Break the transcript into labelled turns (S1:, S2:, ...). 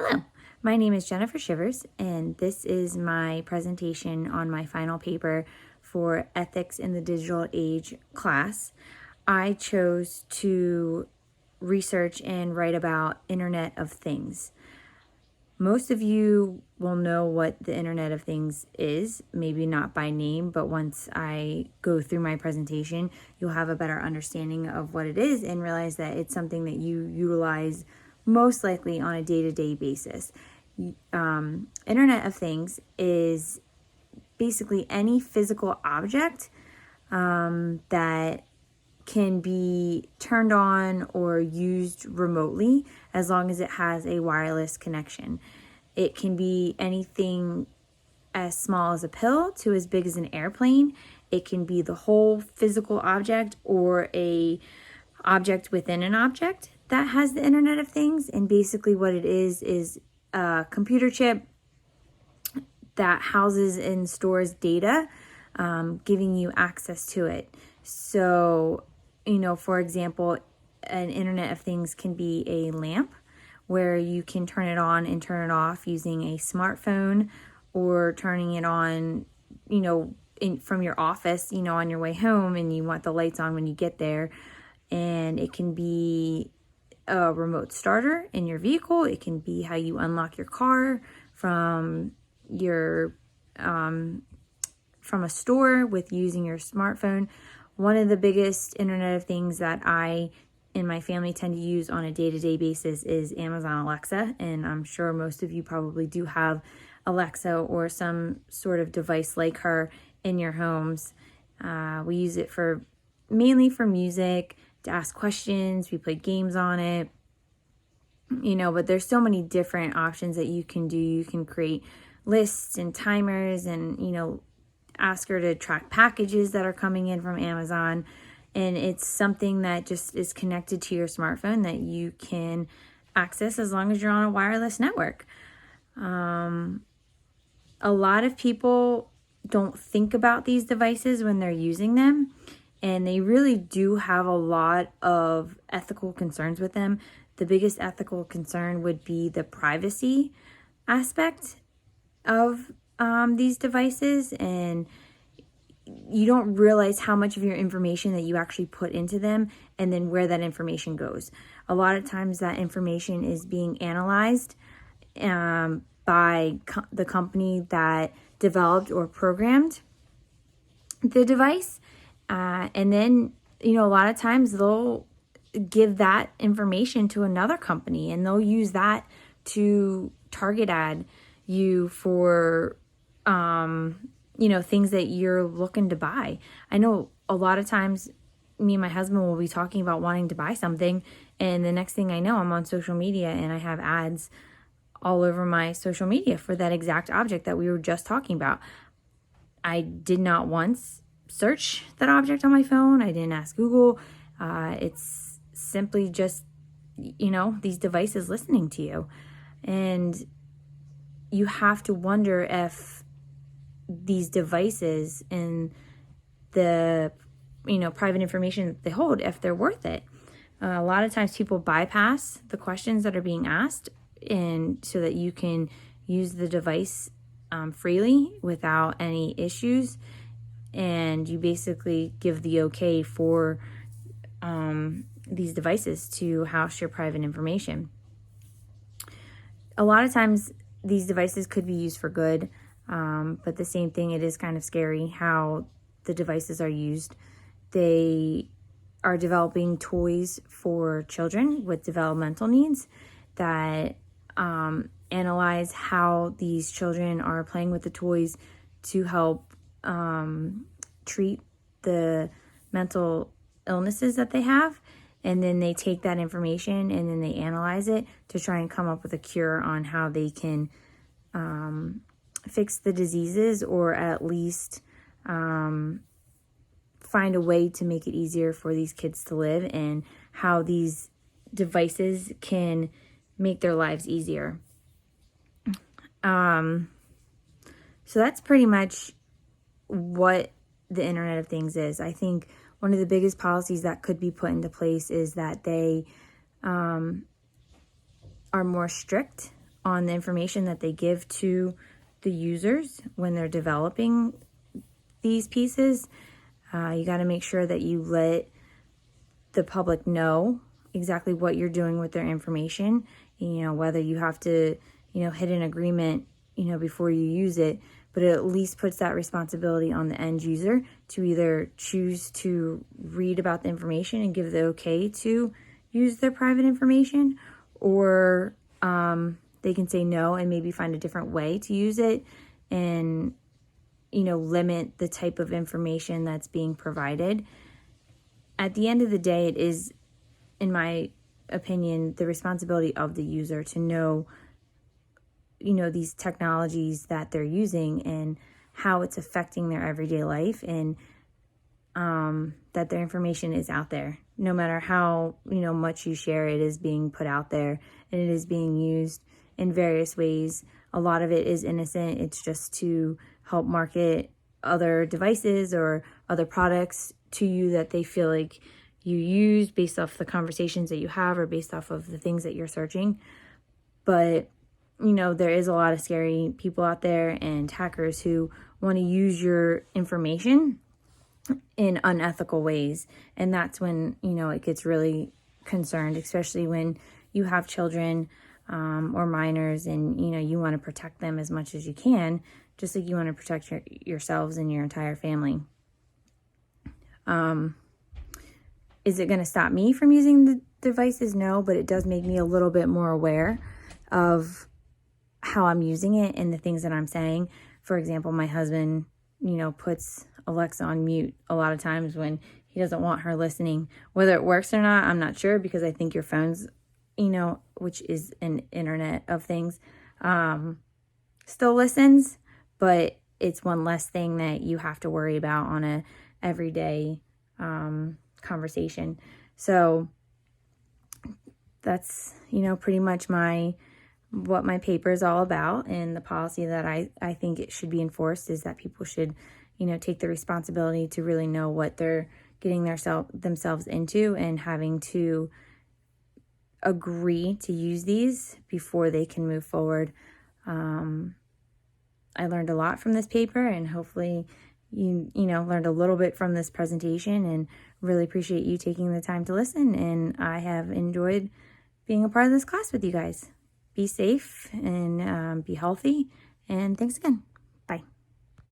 S1: Hello, my name is Jennifer Shivers, and this is my presentation on my final paper for Ethics in the Digital Age class. I chose to research and write about Internet of Things. Most of you will know what the Internet of Things is, maybe not by name, but once I go through my presentation, you'll have a better understanding of what it is and realize that it's something that you utilize most likely on a day-to-day basis. Internet of Things is basically any physical object that can be turned on or used remotely as long as it has a wireless connection. It can be anything as small as a pill to as big as an airplane. It can be the whole physical object or a object within an object that has the Internet of Things. And basically what it is a computer chip that houses and stores data, giving you access to it. So, for example, an Internet of Things can be a lamp where you can turn it on and turn it off using a smartphone, or turning it on, from your office, on your way home, and you want the lights on when you get there. And it can be a remote starter in your vehicle. It can be how you unlock your car from your from a store with using your smartphone. One of the biggest Internet of Things that I and my family tend to use on a day-to-day basis is Amazon Alexa, and I'm sure most of you probably do have Alexa or some sort of device like her in your homes. We use it mainly for music, to ask questions. We play games on it, but there's so many different options that you can do. You can create lists and timers and, ask her to track packages that are coming in from Amazon. And it's something that just is connected to your smartphone that you can access as long as you're on a wireless network. A lot of people don't think about these devices when they're using them, and they really do have a lot of ethical concerns with them. The biggest ethical concern would be the privacy aspect of these devices, and you don't realize how much of your information that you actually put into them and then where that information goes. A lot of times that information is being analyzed by the company that developed or programmed the device. And then, a lot of times they'll give that information to another company, and they'll use that to target ad you for, things that you're looking to buy. I know a lot of times me and my husband will be talking about wanting to buy something, and the next thing I know, I'm on social media and I have ads all over my social media for that exact object that we were just talking about. I did not once search that object on my phone. I didn't ask Google. It's simply just, these devices listening to you. And you have to wonder if these devices and the, private information that they hold, if they're worth it. A lot of times people bypass the questions that are being asked, and so that you can use the device freely without any issues. And you basically give the okay for these devices to house your private information. A lot of times these devices could be used for good, but the same thing, it is kind of scary how the devices are used. They are developing toys for children with developmental needs that analyze how these children are playing with the toys to help treat the mental illnesses that they have. And then they take that information and then they analyze it to try and come up with a cure on how they can fix the diseases, or at least find a way to make it easier for these kids to live, and how these devices can make their lives easier. So that's pretty much what the Internet of Things is. I think one of the biggest policies that could be put into place is that they are more strict on the information that they give to the users when they're developing these pieces. You got to make sure that you let the public know exactly what you're doing with their information, whether you have to, hit an agreement, before you use it, but it at least puts that responsibility on the end user to either choose to read about the information and give the okay to use their private information, or they can say no and maybe find a different way to use it and, limit the type of information that's being provided. At the end of the day, it is, in my opinion, the responsibility of the user to know, these technologies that they're using and how it's affecting their everyday life, and that their information is out there. No matter how, much you share, it is being put out there and it is being used in various ways. A lot of it is innocent. It's just to help market other devices or other products to you that they feel like you use based off the conversations that you have or based off of the things that you're searching. But, there is a lot of scary people out there and hackers who want to use your information in unethical ways. And that's when, it gets really concerned, especially when you have children or minors and, you want to protect them as much as you can, just like you want to protect yourselves and your entire family. Is it going to stop me from using the devices? No, but it does make me a little bit more aware of how I'm using it and the things that I'm saying. For example, my husband, puts Alexa on mute a lot of times when he doesn't want her listening. Whether it works or not, I'm not sure, because I think your phone's, which is an Internet of Things, still listens, but it's one less thing that you have to worry about on a everyday conversation. So that's, pretty much what my paper is all about. And the policy that I think it should be enforced is that people should, take the responsibility to really know what they're getting themselves into and having to agree to use these before they can move forward. I learned a lot from this paper, and hopefully you learned a little bit from this presentation, and really appreciate you taking the time to listen. And I have enjoyed being a part of this class with you guys. Be safe and be healthy. And thanks again.